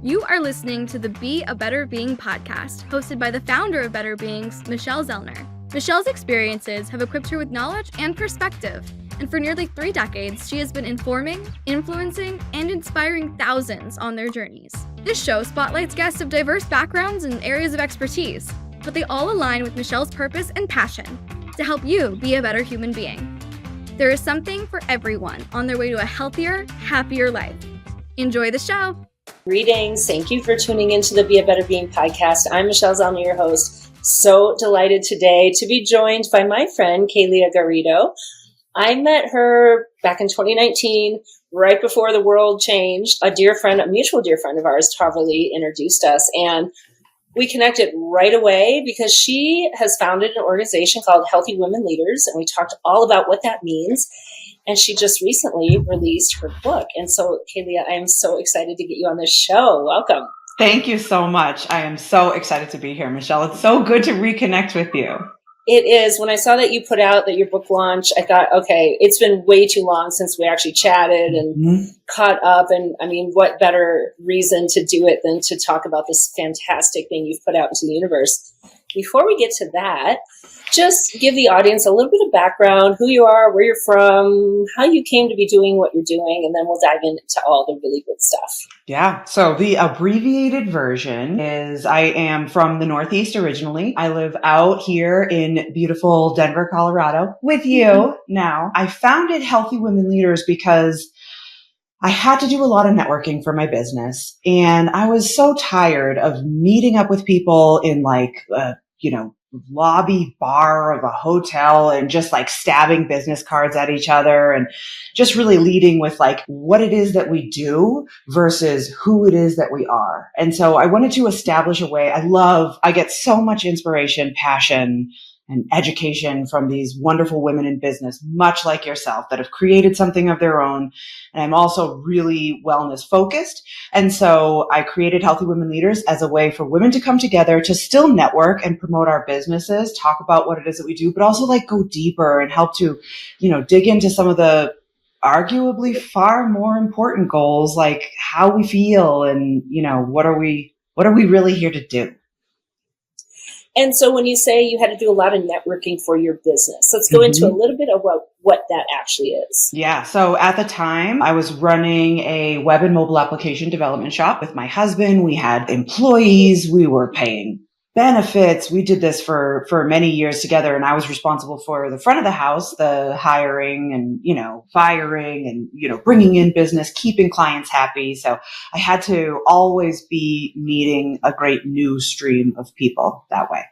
You are listening to the Be a Better Being podcast, hosted by the founder of Better Beings, Michelle Zellner. Michelle's experiences have equipped her with knowledge and perspective, and for nearly 3 decades, she has been informing, influencing, and inspiring thousands on their journeys. This show spotlights guests of diverse backgrounds and areas of expertise, but they all align with Michelle's purpose and passion to help you be a better human being. There is something for everyone on their way to a healthier, happier life. Enjoy the show. Greetings. Thank you for tuning into the Be a Better Being podcast. I'm Michelle Zellner, your host. So delighted today to be joined by my friend, Kalia Garrido. I met her back in 2019, right before the world changed. A mutual dear friend of ours, Tarvali, introduced us, and we connected right away because she has founded an organization called Healthy Women Leaders, and we talked all about what that means. And she just recently released her book. And so, Kalia, I am so excited to get you on this show. Welcome. Thank you so much. I am so excited to be here, Michelle. It's so good to reconnect with you. It is. When I saw that you put out that your book launch, I thought, okay, it's been way too long since we actually chatted and caught up. And I mean, what better reason to do it than to talk about this fantastic thing you've put out into the universe? Before we get to that, just give the audience a little bit of background, who you are, where you're from, how you came to be doing what you're doing, and then we'll dive into all the really good stuff. Yeah. So the abbreviated version is I am from the Northeast originally. I live out here in beautiful Denver, Colorado with you now. I founded Healthy Women Leaders because I had to do a lot of networking for my business. And I was so tired of meeting up with people in lobby bar of a hotel and just like stabbing business cards at each other and just really leading with like what it is that we do versus who it is that we are. And so I wanted to establish a way. I get so much inspiration, passion, and education from these wonderful women in business, much like yourself, that have created something of their own. And I'm also really wellness focused. And so I created Healthy Women Leaders as a way for women to come together to still network and promote our businesses, talk about what it is that we do, but also like go deeper and help to, dig into some of the arguably far more important goals, like how we feel and, what are we really here to do? And so when you say you had to do a lot of networking for your business, let's go into a little bit of what that actually is. Yeah. So at the time, I was running a web and mobile application development shop with my husband. We had employees. We were paying benefits. We did this for many years together. And I was responsible for the front of the house, the hiring and, firing and, bringing in business, keeping clients happy. So I had to always be meeting a great new stream of people that way.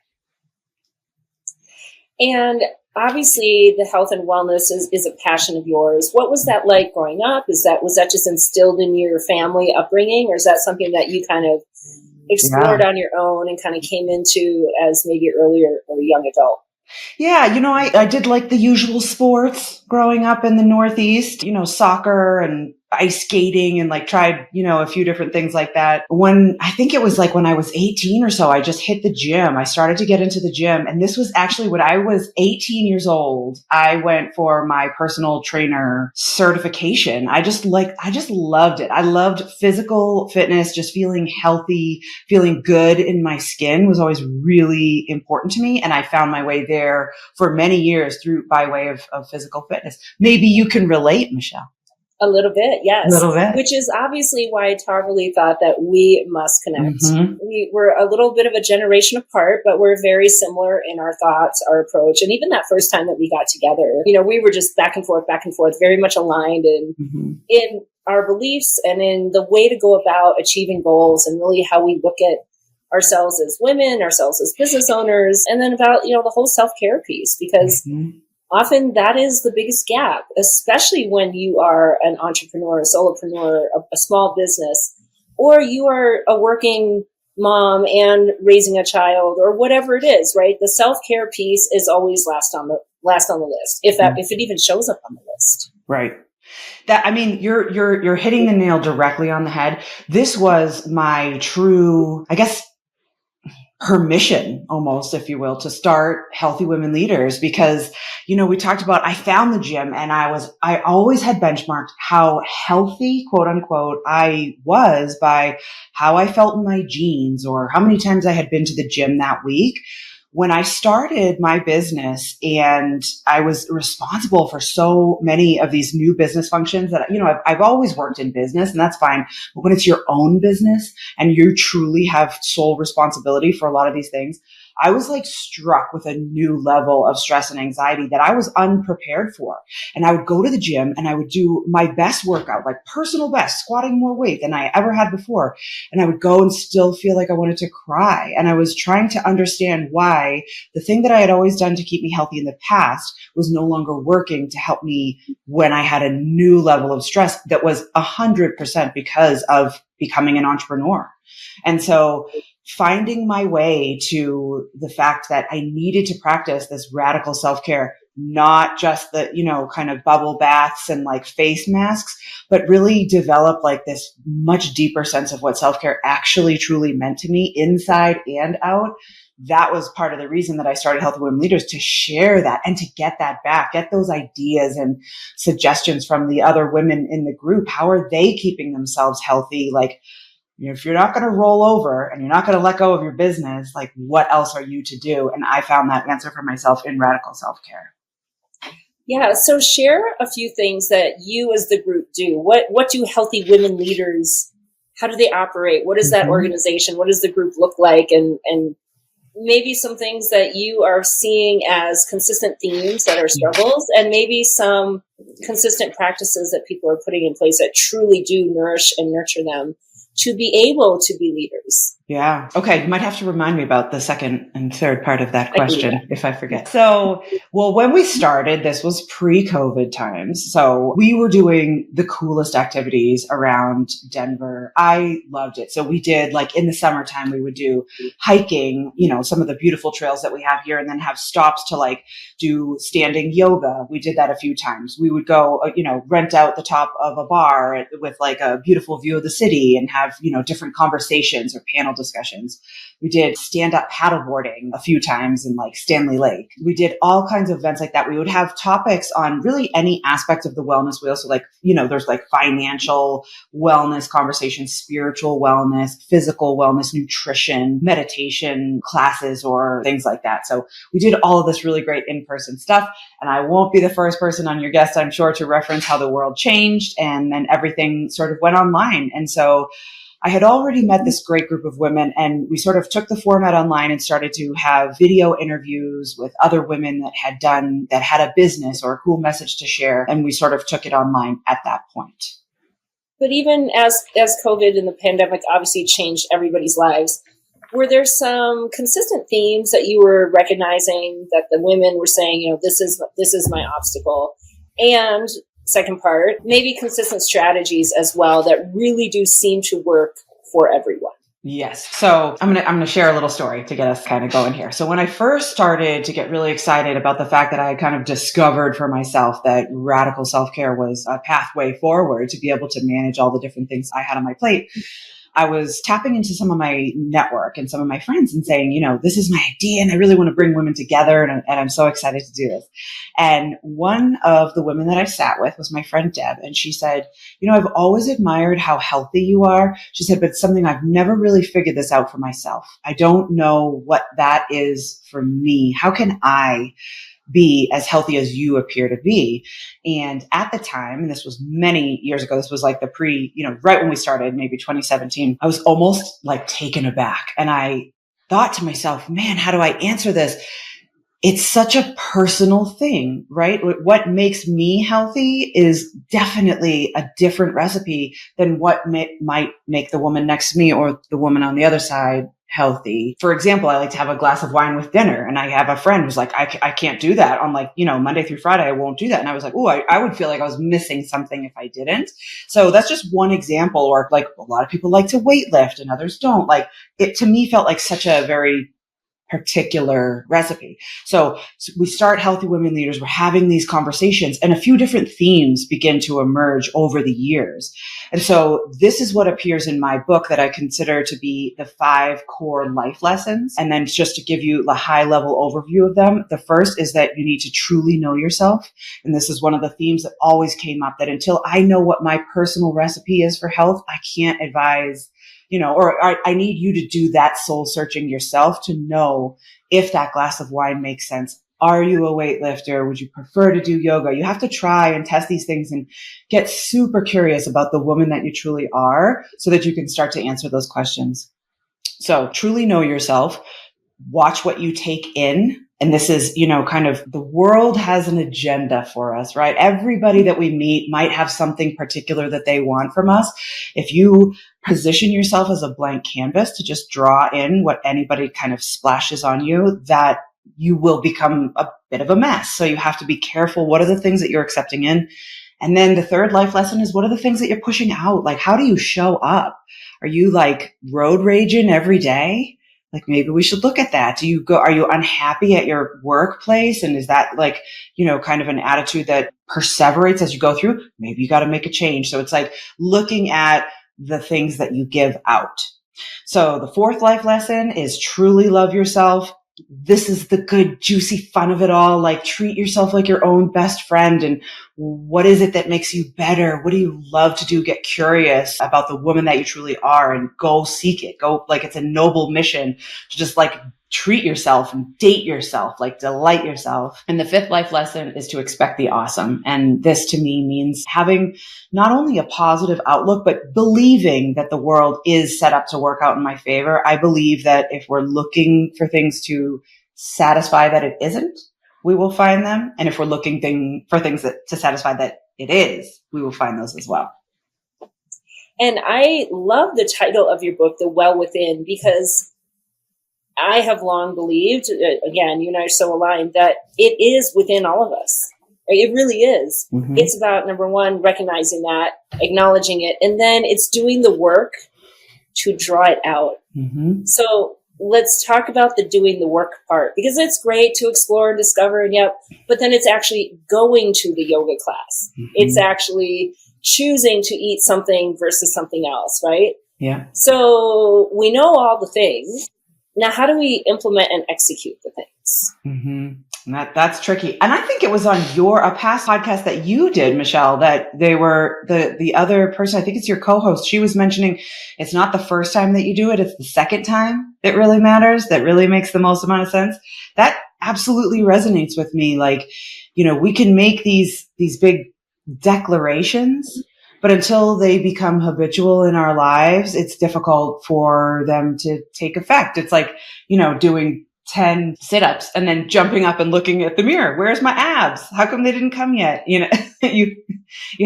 And obviously the health and wellness is a passion of yours. What was that like growing up? Was that just instilled in your family upbringing, or is that something that you kind of explored on your own and kind of came into as maybe earlier or a young adult? Yeah, I did like the usual sports growing up in the Northeast, soccer and ice skating and like tried, a few different things like that. I think it was like when I was 18 or so, I just hit the gym. I started to get into the gym. And this was actually when I was 18 years old. I went for my personal trainer certification. I just loved it. I loved physical fitness, just feeling healthy, feeling good in my skin was always really important to me. And I found my way there for many years by way of physical fitness. Maybe you can relate, Michelle. A little bit, yes. A little bit. Which is obviously why Tarvali thought that we must connect. We were a little bit of a generation apart, but we're very similar in our thoughts, our approach. And even that first time that we got together, we were just back and forth, very much aligned in our beliefs and in the way to go about achieving goals and really how we look at ourselves as women, ourselves as business owners, and then about, the whole self-care piece, because often that is the biggest gap, especially when you are an entrepreneur, a solopreneur, a small business, or you are a working mom and raising a child or whatever it is, right? The self-care piece is always last on the list, if it even shows up on the list. Right. You're hitting the nail directly on the head. This was my true, I guess, permission almost, if you will, to start Healthy Women Leaders because, we talked about, I found the gym and I always had benchmarked how healthy, quote unquote, I was by how I felt in my jeans or how many times I had been to the gym that week. When I started my business and I was responsible for so many of these new business functions that, I've always worked in business and that's fine. But when it's your own business and you truly have sole responsibility for a lot of these things, I was like struck with a new level of stress and anxiety that I was unprepared for. And I would go to the gym and I would do my best workout, like personal best, squatting more weight than I ever had before. And I would go and still feel like I wanted to cry. And I was trying to understand why the thing that I had always done to keep me healthy in the past was no longer working to help me when I had a new level of stress that was 100% because of becoming an entrepreneur. And so finding my way to the fact that I needed to practice this radical self-care, not just the, kind of bubble baths and like face masks, but really develop like this much deeper sense of what self-care actually truly meant to me inside and out. That was part of the reason that I started Healthy Women Leaders, to share that and to get that back, get those ideas and suggestions from the other women in the group. How are they keeping themselves healthy? Like, if you're not going to roll over and you're not going to let go of your business, like what else are you to do? And I found that answer for myself in radical self-care. Yeah. So share a few things that you as the group do. What do Healthy Women Leaders, how do they operate? What is that organization? What does the group look like? And maybe some things that you are seeing as consistent themes that are struggles, and maybe some consistent practices that people are putting in place that truly do nourish and nurture them to be able to be leaders. Yeah. Okay. You might have to remind me about the second and third part of that question if I forget. So, when we started, this was pre-COVID times. So we were doing the coolest activities around Denver. I loved it. So we did, like, in the summertime, we would do hiking, some of the beautiful trails that we have here, and then have stops to like do standing yoga. We did that a few times. We would go, rent out the top of a bar with like a beautiful view of the city and have, different conversations or panel discussions. We did stand-up paddleboarding a few times in like Stanley Lake. We did all kinds of events like that. We would have topics on really any aspect of the wellness wheel. So like, there's like financial wellness conversations, spiritual wellness, physical wellness, nutrition, meditation classes, or things like that. So we did all of this really great in-person stuff. And I won't be the first person on your guest, I'm sure, to reference how the world changed and then everything sort of went online. And so I had already met this great group of women, and we sort of took the format online and started to have video interviews with other women that had a business or a cool message to share. And we sort of took it online at that point. But even as COVID and the pandemic obviously changed everybody's lives, were there some consistent themes that you were recognizing that the women were saying, this is my obstacle? And second part, maybe consistent strategies as well that really do seem to work for everyone. Yes. So I'm going to share a little story to get us kind of going here. So when I first started to get really excited about the fact that I had kind of discovered for myself that radical self-care was a pathway forward to be able to manage all the different things I had on my plate, I was tapping into some of my network and some of my friends and saying, this is my idea and I really want to bring women together and I'm so excited to do this. And one of the women that I sat with was my friend Deb. And she said, I've always admired how healthy you are. She said, but it's something I've never really figured this out for myself. I don't know what that is for me. How can I be as healthy as you appear to be? And at the time, and this was many years ago, this was like the right when we started, maybe 2017, I was almost like taken aback. And I thought to myself, man, how do I answer this? It's such a personal thing, right? What makes me healthy is definitely a different recipe than what might make the woman next to me or the woman on the other side healthy. For example, I like to have a glass of wine with dinner, and I have a friend who's like, I can't do that on like, Monday through Friday, I won't do that. And I was like, I would feel like I was missing something if I didn't. So that's just one example. Or like a lot of people like to weight lift and others don't. Like, it to me felt like such a very particular recipe. So we start Healthy Women Leaders. We're having these conversations, and a few different themes begin to emerge over the years. And so this is what appears in my book that I consider to be the 5 core life lessons. And then just to give you the high level overview of them, the first is that you need to truly know yourself. And this is one of the themes that always came up, that until I know what my personal recipe is for health, I can't advise, or I need you to do that soul searching yourself to know if that glass of wine makes sense. Are you a weightlifter? Would you prefer to do yoga? You have to try and test these things and get super curious about the woman that you truly are so that you can start to answer those questions. So truly know yourself, watch what you take in. And this is, kind of the world has an agenda for us, right? Everybody that we meet might have something particular that they want from us. If you position yourself as a blank canvas to just draw in what anybody kind of splashes on you, that you will become a bit of a mess. So you have to be careful. What are the things that you're accepting in? And then the third life lesson is, what are the things that you're pushing out? Like, how do you show up? Are you like road raging every day? Like, maybe we should look at that. Are you unhappy at your workplace? And is that like, kind of an attitude that perseverates as you go through? Maybe you got to make a change. So it's like looking at the things that you give out. So the fourth life lesson is truly love yourself. This is the good, juicy fun of it all. Like, treat yourself like your own best friend. And what is it that makes you better? What do you love to do? Get curious about the woman that you truly are and go seek it. Go, like, it's a noble mission to just like treat yourself and date yourself, like delight yourself. And the fifth life lesson is to expect the awesome. And this to me means having not only a positive outlook, but believing that the world is set up to work out in my favor. I believe that if we're looking for things to satisfy that it isn't, we will find them. And if we're looking for things to satisfy that it is, we will find those as well. And I love the title of your book, The Well Within, because I have long believed, again, you and I are so aligned, that it is within all of us. It really is. Mm-hmm. It's about, number one, recognizing that, acknowledging it, and then it's doing the work to draw it out. Mm-hmm. So let's talk about the doing the work part, because it's great to explore and discover, and but then it's actually going to the yoga class. Mm-hmm. It's actually choosing to eat something versus something else, right? Yeah. So we know all the things. Now, how do we implement and execute the things? Mm-hmm. That's tricky. And I think it was on a past podcast that you did, Michelle, that they were the other person, I think it's your co-host, she was mentioning it's not the first time that you do it, it's the second time that really matters, that really makes the most amount of sense. That absolutely resonates with me. Like, we can make these big declarations, but until they become habitual in our lives, it's difficult for them to take effect. It's like, doing 10 sit-ups and then jumping up and looking at the mirror. Where's my abs? How come they didn't come yet? You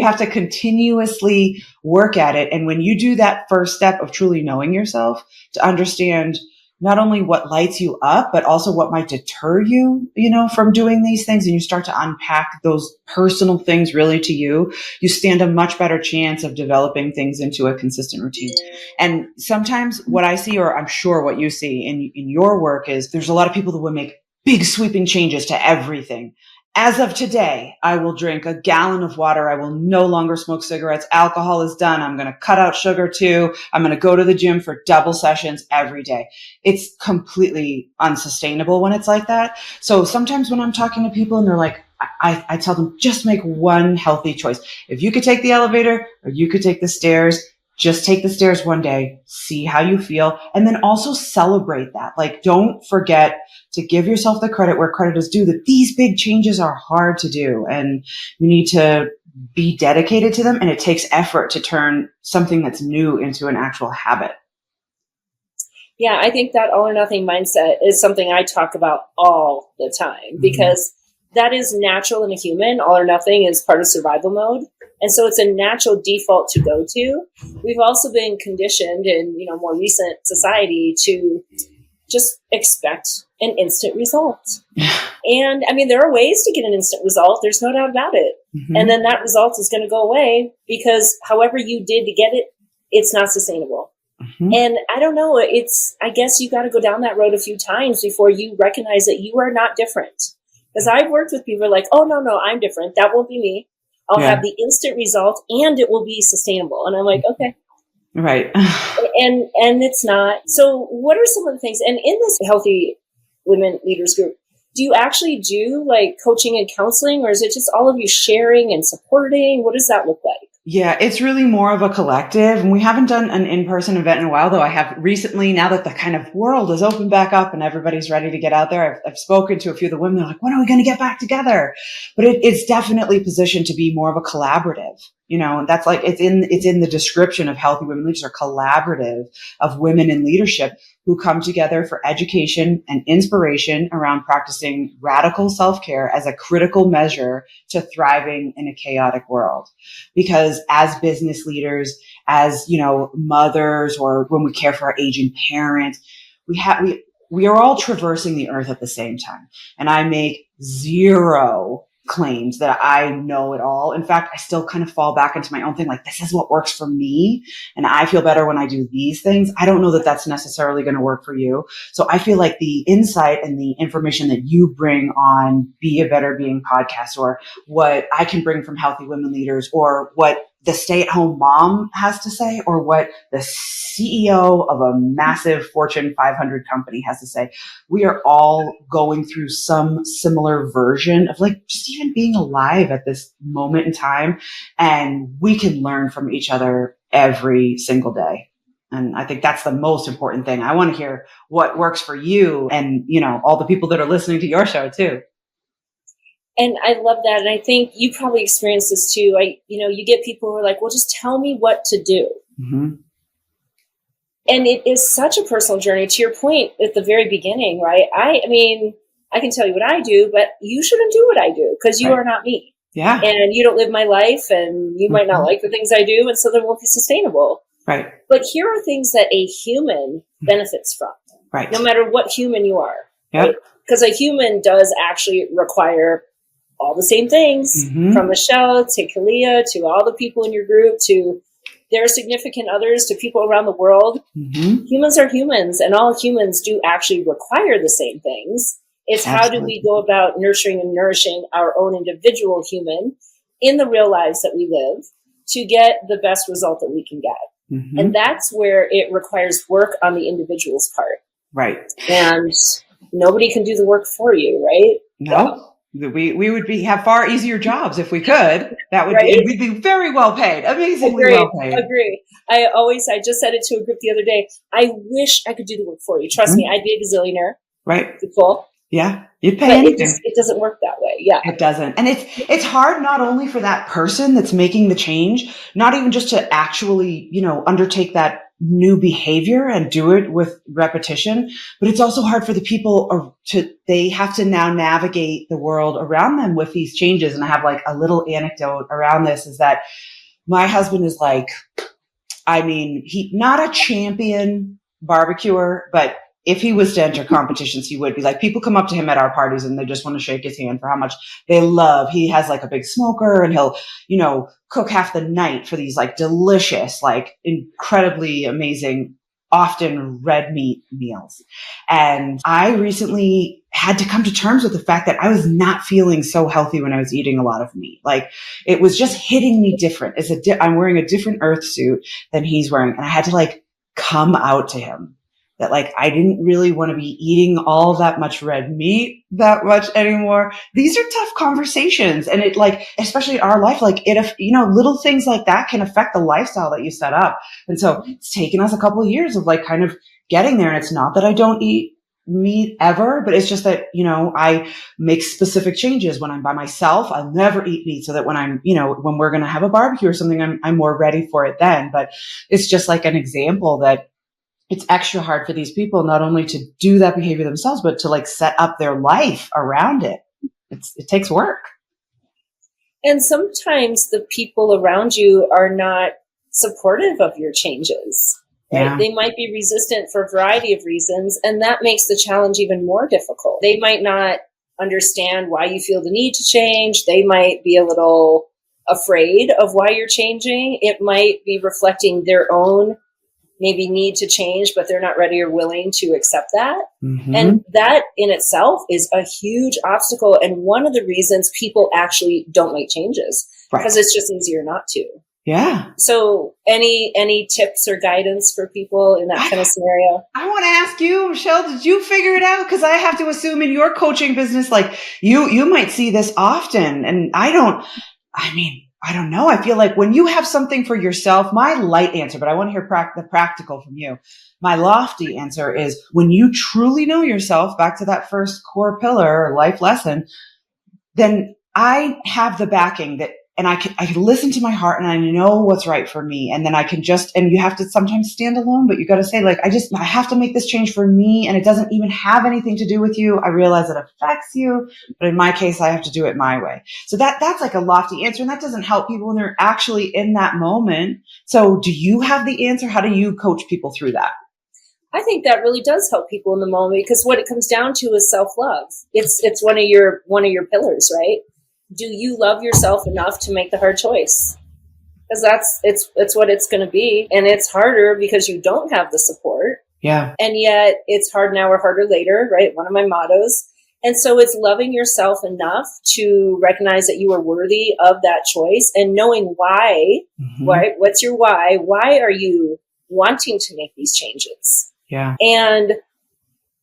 have to continuously work at it. And when you do that first step of truly knowing yourself, to understand not only what lights you up, but also what might deter you, from doing these things, and you start to unpack those personal things really to you, you stand a much better chance of developing things into a consistent routine. And sometimes what I see, or I'm sure what you see in your work, is there's a lot of people that will make big sweeping changes to everything. As of today, I will drink a gallon of water. I will no longer smoke cigarettes. Alcohol is done. I'm going to cut out sugar too. I'm going to go to the gym for double sessions every day. It's completely unsustainable when it's like that. So sometimes when I'm talking to people and they're like, I tell them, just make one healthy choice. If you could take the elevator or you could take the stairs, just take the stairs one day, see how you feel, and then also celebrate that. Like, don't forget to give yourself the credit where credit is due, that these big changes are hard to do and you need to be dedicated to them. And it takes effort to turn something that's new into an actual habit. Yeah, I think that all or nothing mindset is something I talk about all the time, because that is natural in a human. All or nothing is part of survival mode. And so it's a natural default to go to. We've also been conditioned in, more recent society to just expect an instant result. And I mean, there are ways to get an instant result. There's no doubt about it. Mm-hmm. And then that result is going to go away because however you did to get it, it's not sustainable. And I don't know, I guess you got to go down that road a few times before you recognize that you are not different. Because I've worked with people like, oh, no, I'm different. That won't be me. I'll have the instant result and it will be sustainable. And I'm like, okay. Right. and it's not. So what are some of the things, and in this Healthy Women Leaders group, do you actually do like coaching and counseling, or is it just all of you sharing and supporting? What does that look like? Yeah, it's really more of a collective. And we haven't done an in-person event in a while, though I have recently, now that the kind of world is opened back up and everybody's ready to get out there. I've spoken to a few of the women. They're like, when are we going to get back together? But it's definitely positioned to be more of a collaborative. And that's like, it's in the description of Healthy Women Leaders, are collaborative of women in leadership who come together for education and inspiration around practicing radical self-care as a critical measure to thriving in a chaotic world. Because as business leaders, as, mothers, or when we care for our aging parents, we are all traversing the earth at the same time. And I make zero claims that I know it all. In fact, I still kind of fall back into my own thing. Like, this is what works for me. And I feel better when I do these things. I don't know that that's necessarily going to work for you. So I feel like the insight and the information that you bring on Be a Better Being podcast, or what I can bring from Healthy Women Leaders, or what the stay-at-home mom has to say, or what the CEO of a massive Fortune 500 company has to say. We are all going through some similar version of like just even being alive at this moment in time. And we can learn from each other every single day. And I think that's the most important thing. I want to hear what works for you and, all the people that are listening to your show too. And I love that. And I think you probably experienced this too. You get people who are like, well, just tell me what to do. Mm-hmm. And it is such a personal journey, to your point at the very beginning, right? I mean, I can tell you what I do, but you shouldn't do what I do because you are not me. Yeah. And you don't live my life, and you might not like the things I do. And so they won't be sustainable. Right. But here are things that a human benefits from. Right. No matter what human you are. Yep. Right? Because a human does actually require all the same things, from Michelle to Kalia to all the people in your group to their significant others to people around the world. Humans are humans, and all humans do actually require the same things. It's how do we go about nurturing and nourishing our own individual human in the real lives that we live to get the best result that we can get. And that's where it requires work on the individual's part. Right. And nobody can do the work for you, right? No. We would have far easier jobs if we could. That would right? We'd be very well paid, amazingly well paid. Agree. I just said it to a group the other day. I wish I could do the work for you. Trust me, I'd be a gazillionaire. Right. Cool. Yeah. You'd pay but anything. It doesn't work that way. Yeah. It doesn't. And it's hard not only for that person that's making the change, not even just to actually, undertake that new behavior and do it with repetition, but it's also hard for the people they have to now navigate the world around them with these changes. And I have like a little anecdote around this is that my husband is like, he not a champion barbecuer, but if he was to enter competitions, he would be like, people come up to him at our parties and they just want to shake his hand for how much they love. He has like a big smoker and he'll, cook half the night for these like delicious, like incredibly amazing, often red meat meals. And I recently had to come to terms with the fact that I was not feeling so healthy when I was eating a lot of meat. Like it was just hitting me different. I'm wearing a different earth suit than he's wearing. And I had to like come out to him that like, I didn't really want to be eating all that much red meat that much anymore. These are tough conversations. And it like, especially in our life, like little things like that can affect the lifestyle that you set up. And so it's taken us a couple of years of like kind of getting there. And it's not that I don't eat meat ever, but it's just that, I make specific changes when I'm by myself. I'll never eat meat so that when I'm, when we're going to have a barbecue or something, I'm more ready for it then. But it's just like an example that it's extra hard for these people, not only to do that behavior themselves, but to like set up their life around it. It takes work. And sometimes the people around you are not supportive of your changes. Right? Yeah. They might be resistant for a variety of reasons, and that makes the challenge even more difficult. They might not understand why you feel the need to change. They might be a little afraid of why you're changing. It might be reflecting their own maybe need to change, but they're not ready or willing to accept that. Mm-hmm. And that in itself is a huge obstacle. And one of the reasons people actually don't make changes, because it's just easier not to. Yeah. So any tips or guidance for people in that kind of scenario? I want to ask you, Michelle, did you figure it out? Because I have to assume in your coaching business, like you might see this often. And I don't know. I feel like when you have something for yourself, my light answer, but I want to hear the practical from you. My lofty answer is when you truly know yourself, back to that first core pillar or life lesson, then I have the backing that, and I can listen to my heart and I know what's right for me. And then I can and you have to sometimes stand alone, but you got to say like, I have to make this change for me. And it doesn't even have anything to do with you. I realize it affects you, but in my case, I have to do it my way. So that's like a lofty answer. And that doesn't help people when they're actually in that moment. So do you have the answer? How do you coach people through that? I think that really does help people in the moment, because what it comes down to is self-love. It's one of your pillars, right? Do you love yourself enough to make the hard choice? Because it's what it's going to be. And it's harder because you don't have the support. Yeah. And yet it's hard now or harder later, right? One of my mottos. And so it's loving yourself enough to recognize that you are worthy of that choice and knowing why, right? What's your why? Why are you wanting to make these changes? Yeah. And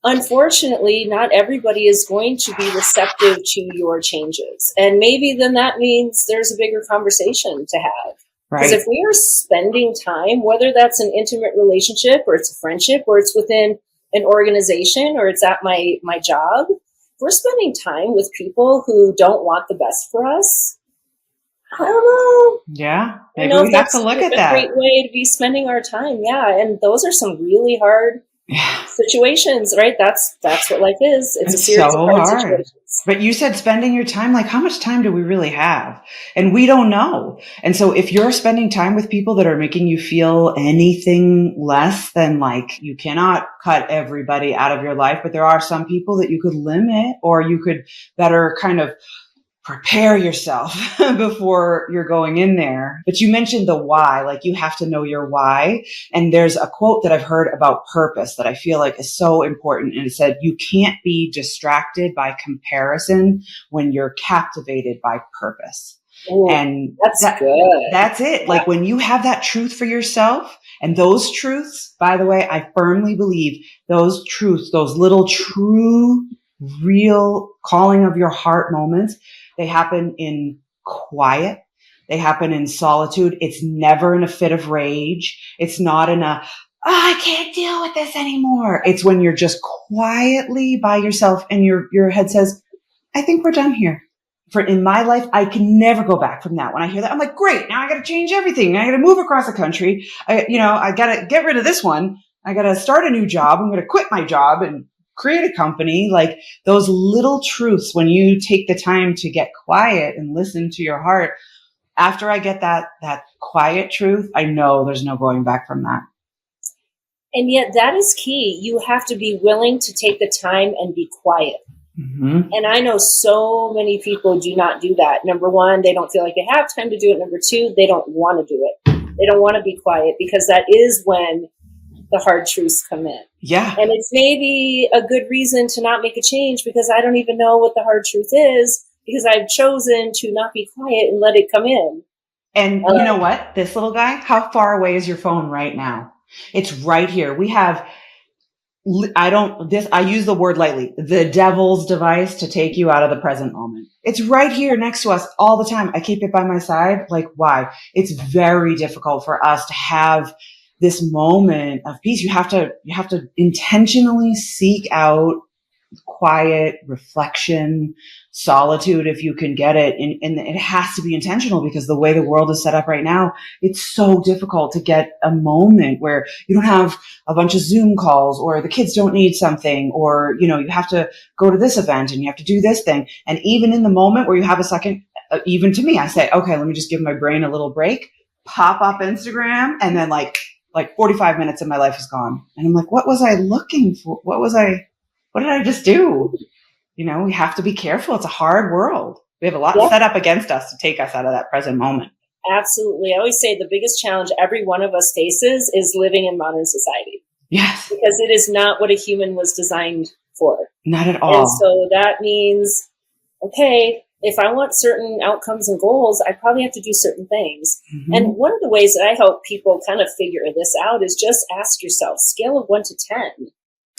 unfortunately, not everybody is going to be receptive to your changes. And maybe then that means there's a bigger conversation to have. Because if we are spending time, whether that's an intimate relationship or it's a friendship or it's within an organization or it's at my job, if we're spending time with people who don't want the best for us, I don't know. Yeah. Maybe we have to look at that. That's a great way to be spending our time. Yeah. And those are some really hard situations, right? That's what life is. It's a series of hard situations. But you said spending your time, like how much time do we really have? And we don't know. And so if you're spending time with people that are making you feel anything less than like, you cannot cut everybody out of your life, but there are some people that you could limit, or you could better kind of prepare yourself before you're going in there. But you mentioned the why, like you have to know your why. And there's a quote that I've heard about purpose that I feel like is so important. And it said, you can't be distracted by comparison when you're captivated by purpose. Ooh, and that's good. That's it. Like when you have that truth for yourself, and those truths, by the way, I firmly believe those truths, those little true, real calling of your heart moments, they happen in quiet. They happen in solitude. It's never in a fit of rage. It's not in I can't deal with this anymore. It's when you're just quietly by yourself and your head says, I think we're done here. In my life, I can never go back from that. When I hear that, I'm like, great. Now I got to change everything. I got to move across the country. I got to get rid of this one. I got to start a new job. I'm going to quit my job and create a company. Like those little truths, when you take the time to get quiet and listen to your heart, after I get that quiet truth, I know there's no going back from that. And yet that is key. You have to be willing to take the time and be quiet. Mm-hmm. And I know so many people do not do that. Number one, they don't feel like they have time to do it. Number two, they don't want to do it. They don't want to be quiet, because that is when the hard truths come in. Yeah. And it's maybe a good reason to not make a change, because I don't even know what the hard truth is, because I've chosen to not be quiet and let it come in. And you know what? This little guy, how far away is your phone right now? It's right here. We have, I use the word lightly, the devil's device to take you out of the present moment. It's right here next to us all the time. I keep it by my side. Like, why? It's very difficult for us to have this moment of peace. You have to intentionally seek out quiet reflection, solitude, if you can get it. And it has to be intentional, because the way the world is set up right now, it's so difficult to get a moment where you don't have a bunch of Zoom calls, or the kids don't need something, or, you have to go to this event and you have to do this thing. And even in the moment where you have a second, even to me, I say, okay, let me just give my brain a little break, pop up Instagram, and then like 45 minutes of my life is gone. And I'm like, what was I looking for? What did I just do? We have to be careful. It's a hard world. We have a lot set up against us to take us out of that present moment. Absolutely. I always say the biggest challenge every one of us faces is living in modern society. Yes. Because it is not what a human was designed for. Not at all. And so that means, okay, if I want certain outcomes and goals, I probably have to do certain things. Mm-hmm. And one of the ways that I help people kind of figure this out is just ask yourself, scale of 1 to 10,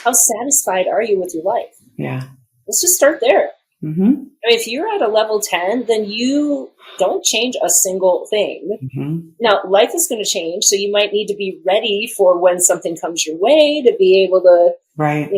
how satisfied are you with your life? Yeah. Let's just start there. Mm-hmm. I mean, if you're at a level 10, then you don't change a single thing. Mm-hmm. Now, life is going to change, so you might need to be ready for when something comes your way to be able to, right,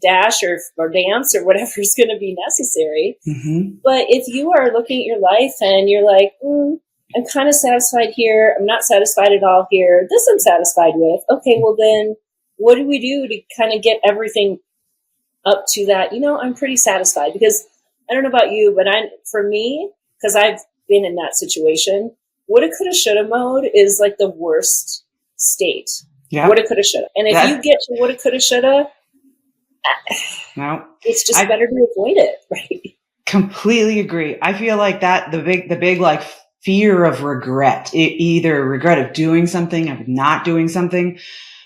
dash or dance or whatever is going to be necessary. Mm-hmm. But if you are looking at your life and you're like, I'm kind of satisfied here, I'm not satisfied at all here, this I'm satisfied with, okay, well then, what do we do to kind of get everything up to that? I'm pretty satisfied, because I don't know about you, but for me, because I've been in that situation, woulda, coulda, shoulda mode is like the worst state. Yeah. Woulda, coulda, shoulda. And if you get to woulda, coulda, shoulda, no, it's just better to avoid it, right? Completely agree. I feel like that the big like fear of regret, either regret of doing something, of not doing something.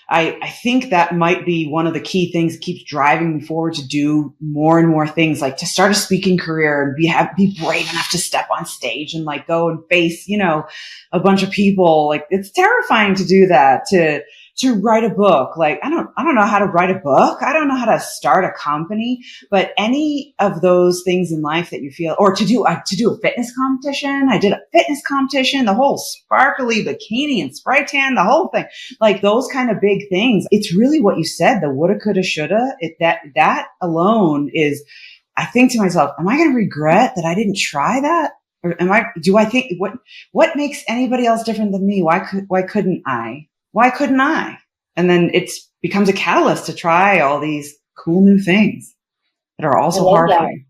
I think that might be one of the key things that keeps driving me forward to do more and more things, like to start a speaking career and be brave enough to step on stage and like go and face, a bunch of people. Like, it's terrifying to do that, to write a book. Like, I don't know how to write a book. I don't know how to start a company, but any of those things in life that you feel, or to do a fitness competition. I did a fitness competition, the whole sparkly bikini and spray tan, the whole thing, like those kind of big things. It's really what you said, the woulda, coulda, shoulda. That alone is, I think to myself, am I going to regret that I didn't try that? Or do I think what makes anybody else different than me? Why couldn't I? Why couldn't I? And then it becomes a catalyst to try all these cool new things that are also hard for you.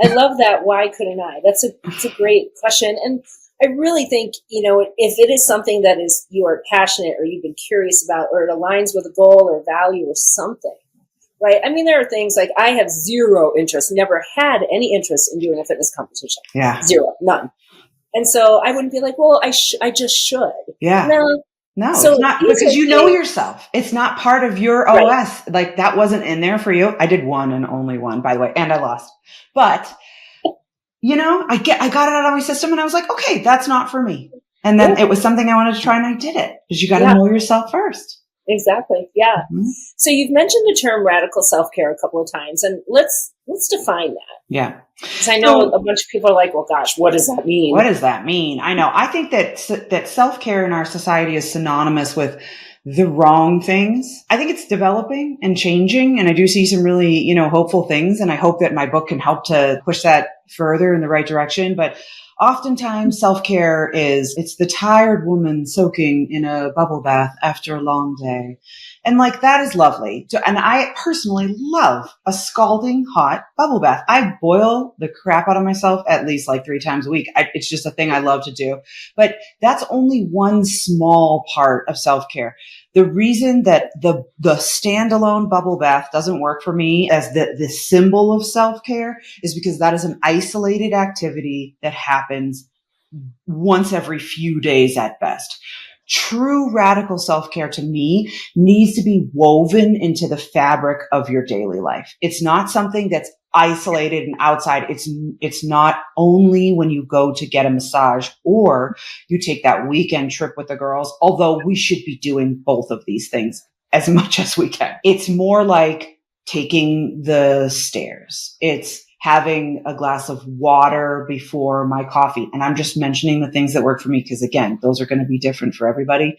I love that. Why couldn't I? That's a great question. And I really think, if it is something that is you are passionate or you've been curious about, or it aligns with a goal or value or something, right? I mean, there are things like I have zero interest, never had any interest in doing a fitness competition. Yeah. Zero, none. And so I wouldn't be like, well, I just should. Yeah. No, so it's not, because you know yourself. It's not part of your OS. Right. Like, that wasn't in there for you. I did one and only one, by the way, and I lost. But, I got it out of my system and I was like, okay, that's not for me. And then it was something I wanted to try and I did it, because you got to know yourself first. Exactly. Yeah. Mm-hmm. So you've mentioned the term radical self-care a couple of times, and let's define that. Yeah. Because I know a bunch of people are like, well, gosh, what does that mean? What does that mean? I know. I think that self-care in our society is synonymous with the wrong things. I think it's developing and changing, and I do see some really, hopeful things, and I hope that my book can help to push that further in the right direction. But oftentimes self-care it's the tired woman soaking in a bubble bath after a long day. And like, that is lovely. And I personally love a scalding hot bubble bath. I boil the crap out of myself at least like 3 times a week. It's just a thing I love to do. But that's only one small part of self-care. The reason that the standalone bubble bath doesn't work for me as the symbol of self-care is because that is an isolated activity that happens once every few days at best. True radical self-care to me needs to be woven into the fabric of your daily life. It's not something that's isolated and outside. It's not only when you go to get a massage or you take that weekend trip with the girls, although we should be doing both of these things as much as we can. It's more like taking the stairs. It's having a glass of water before my coffee. And I'm just mentioning the things that work for me, because again, those are going to be different for everybody.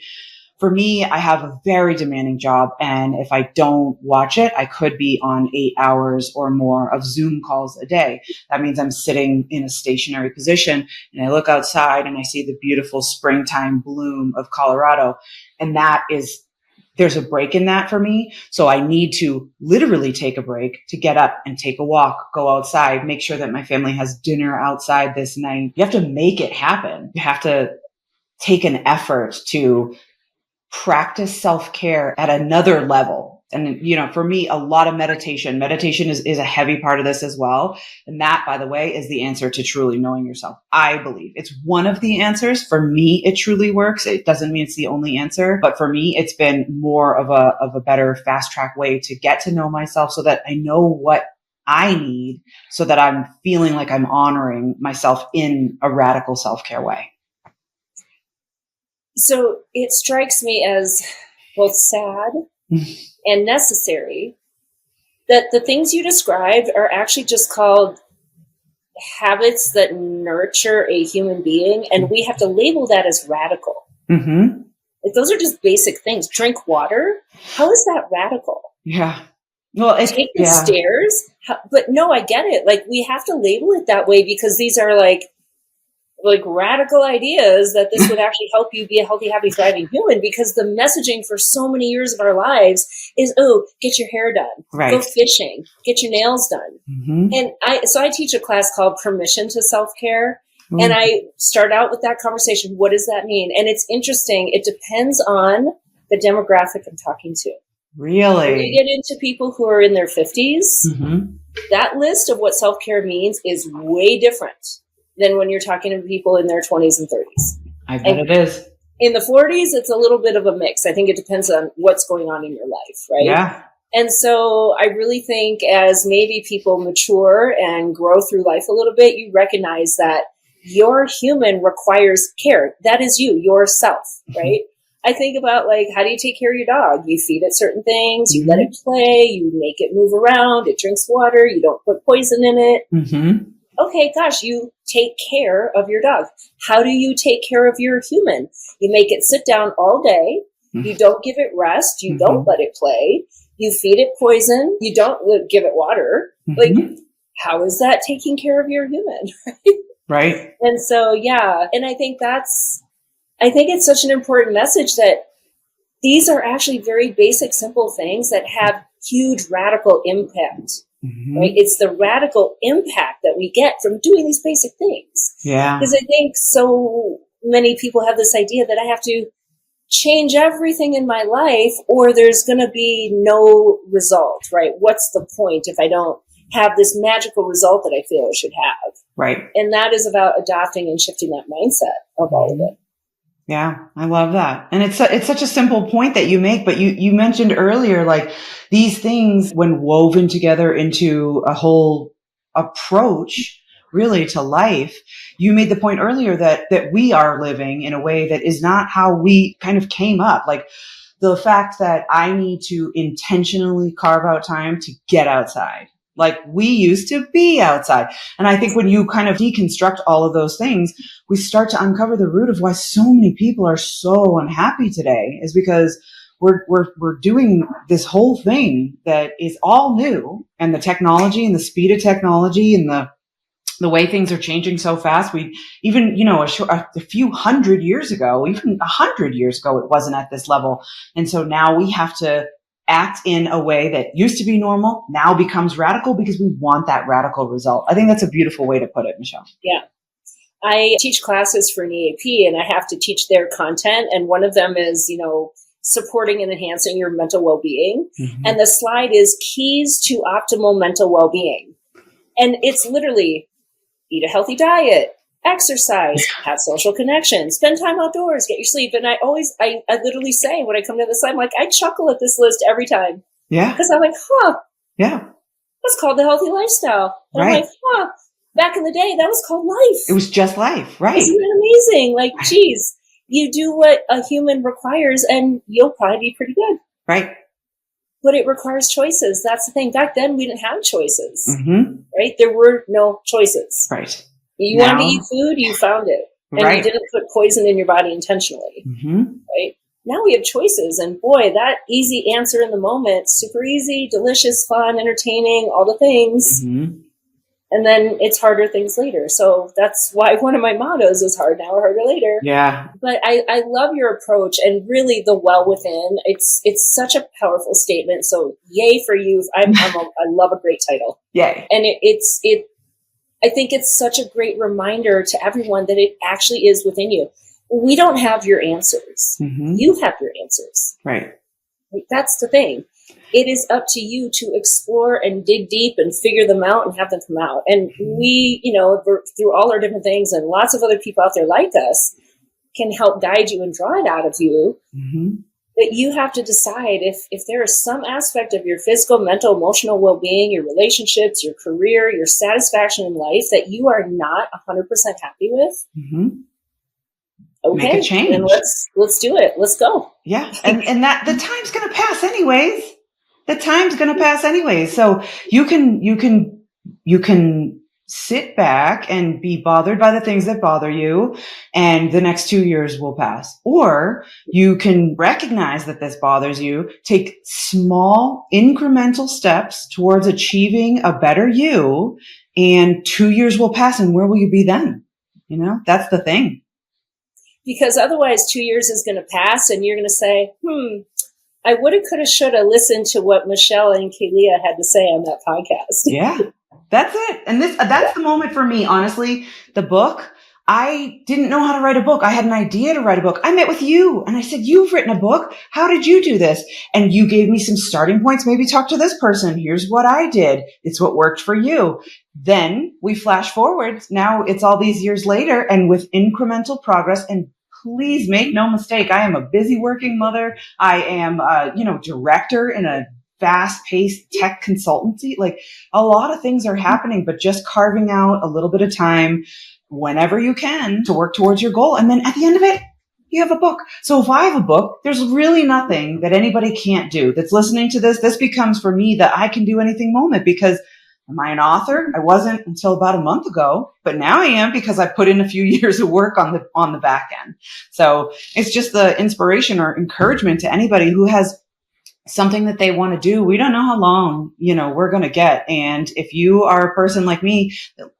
For me, I have a very demanding job, and if I don't watch it, I could be on 8 hours or more of Zoom calls a day. That means I'm sitting in a stationary position, and I look outside and I see the beautiful springtime bloom of Colorado. And there's a break in that for me. So I need to literally take a break to get up and take a walk, go outside, make sure that my family has dinner outside this night. You have to make it happen. You have to take an effort to practice self-care at another level And, you know, for me, a lot of meditation is a heavy part of this as well. And that, by the way, is the answer to truly knowing yourself. I believe it's one of the answers. For me, it truly works. It doesn't mean it's the only answer, but for me, it's been more of a better fast track way to get to know myself so that I know what I need so that I'm feeling like I'm honoring myself in a radical self-care way. So it strikes me as both sad and necessary that the things you described are actually just called habits that nurture a human being, and we have to label that as radical. Mm-hmm. Like, those are just basic things. Drink water. How is that radical? Yeah. Well, take the stairs. But no, I get it. Like, we have to label it that way because these are like radical ideas that this would actually help you be a healthy, happy, thriving human, because the messaging for so many years of our lives is, oh, get your hair done, right. Go fishing, get your nails done. Mm-hmm. And I teach a class called Permission to Self-Care. Mm-hmm. And I start out with that conversation. What does that mean? And it's interesting. It depends on the demographic I'm talking to. Really? When you get into people who are in their 50s, mm-hmm. that list of what self-care means is way different than when you're talking to people in their 20s and 30s. I bet it is. In the 40s, it's a little bit of a mix. I think it depends on what's going on in your life, right? Yeah. And so I really think as maybe people mature and grow through life a little bit, you recognize that your human requires care. That is you, yourself, right? I think about, like, how do you take care of your dog? You feed it certain things, you let it play, you make it move around, it drinks water, you don't put poison in it. Mm-hmm. Okay, gosh, you take care of your dog. How do you take care of your human? You make it sit down all day. Mm-hmm. You don't give it rest. You don't let it play. You feed it poison. You don't give it water. Mm-hmm. Like, how is that taking care of your human? Right. And so, yeah. And I think it's such an important message that these are actually very basic, simple things that have huge radical impact. Mm-hmm. Right? It's the radical impact that we get from doing these basic things. Yeah. Because I think so many people have this idea that I have to change everything in my life or there's going to be no result, right? What's the point if I don't have this magical result that I feel I should have? Right. And that is about adopting and shifting that mindset of all of it. Yeah, I love that. And it's such a simple point that you make, but you mentioned earlier, like, these things, when woven together into a whole approach really to life, you made the point earlier that we are living in a way that is not how we kind of came up. Like, the fact that I need to intentionally carve out time to get outside. Like, we used to be outside. And I think when you kind of deconstruct all of those things, we start to uncover the root of why so many people are so unhappy today, is because we're doing this whole thing that is all new, and the technology and the speed of technology and the way things are changing so fast. We even, a few hundred years ago, even 100 years ago, it wasn't at this level. And so now we have to act in a way that used to be normal, now becomes radical because we want that radical result. I think that's a beautiful way to put it, Michelle. Yeah. I teach classes for an EAP and I have to teach their content. And one of them is, supporting and enhancing your mental well-being. Mm-hmm. And the slide is keys to optimal mental well-being. And it's literally eat a healthy diet, exercise, have social connections, spend time outdoors, get your sleep. And I literally say when I come to this slide, I'm like, I chuckle at this list every time. Yeah. Because I'm like, yeah, that's called the healthy lifestyle. And right. I'm like, back in the day, that was called life. It was just life, right? Isn't that amazing? Like, geez, you do what a human requires and you'll probably be pretty good. Right. But it requires choices. That's the thing. Back then, we didn't have choices, mm-hmm. right? There were no choices. Right. You wanted to eat food, you found it. And right. you didn't put poison in your body intentionally, mm-hmm. right? Now we have choices. And boy, that easy answer in the moment, super easy, delicious, fun, entertaining, all the things. Mm-hmm. And then it's harder things later. So that's why one of my mottos is hard now or harder later. Yeah. But I love your approach and really the well within. It's such a powerful statement. So yay for you. I love a great title. Yay. And I think it's such a great reminder to everyone that it actually is within you. We don't have your answers. Mm-hmm. You have your answers. Right. Like, that's the thing. It is up to you to explore and dig deep and figure them out and have them come out. And we, through all our different things and lots of other people out there like us can help guide you and draw it out of you. Mm-hmm. But you have to decide if there is some aspect of your physical, mental, emotional well-being, your relationships, your career, your satisfaction in life that you are not 100% happy with. Mm-hmm. Okay, make a change. And let's do it. Let's go. Yeah, and that the time's going to pass anyways. The time's going to pass anyways. So you can sit back and be bothered by the things that bother you, and the next 2 years will pass. Or you can recognize that this bothers you, take small incremental steps towards achieving a better you, and 2 years will pass, and where will you be then? That's the thing. Because otherwise 2 years is going to pass and you're going to say, I woulda, coulda, shoulda listened to what Michelle and Kalia had to say on that podcast. Yeah, that's it. And that's the moment for me, honestly. The book, I didn't know how to write a book. I had an idea to write a book. I met with you and I said, you've written a book. How did you do this? And you gave me some starting points. Maybe talk to this person. Here's what I did. It's what worked for you. Then we flash forward. Now it's all these years later and with incremental progress. And please make no mistake, I am a busy working mother. I am director in a fast-paced tech consultancy. Like a lot of things are happening, but just carving out a little bit of time whenever you can to work towards your goal. And then at the end of it, you have a book. So if I have a book, there's really nothing that anybody can't do that's listening to this. This becomes for me the I can do anything moment, because am I an author? I wasn't until about a month ago, but now I am because I put in a few years of work on the back end. So it's just the inspiration or encouragement to anybody who has something that they want to do. We don't know how long, we're going to get. And if you are a person like me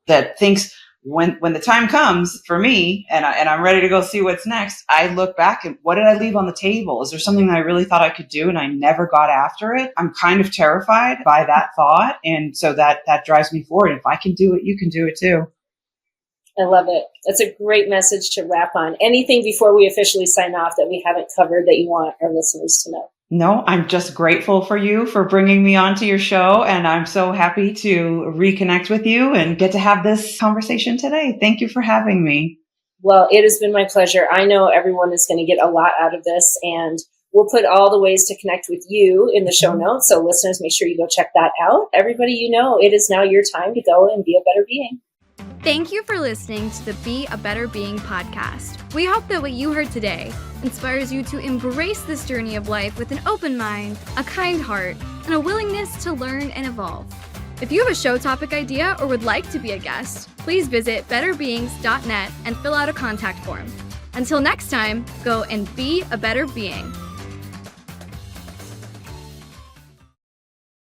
that thinks when the time comes for me and I'm ready to go see what's next, I look back and what did I leave on the table? Is there something that I really thought I could do and I never got after it? I'm kind of terrified by that thought. And so that drives me forward. If I can do it, you can do it too. I love it. That's a great message to wrap on. Anything before we officially sign off that we haven't covered that you want our listeners to know? No, I'm just grateful for you for bringing me onto your show. And I'm so happy to reconnect with you and get to have this conversation today. Thank you for having me. Well, it has been my pleasure. I know everyone is going to get a lot out of this, and we'll put all the ways to connect with you in the show notes. So listeners, make sure you go check that out. Everybody, it is now your time to go and be a better being. Thank you for listening to the Be a Better Being podcast. We hope that what you heard today inspires you to embrace this journey of life with an open mind, a kind heart, and a willingness to learn and evolve. If you have a show topic idea or would like to be a guest, please visit betterbeings.net and fill out a contact form. Until next time, go and be a better being.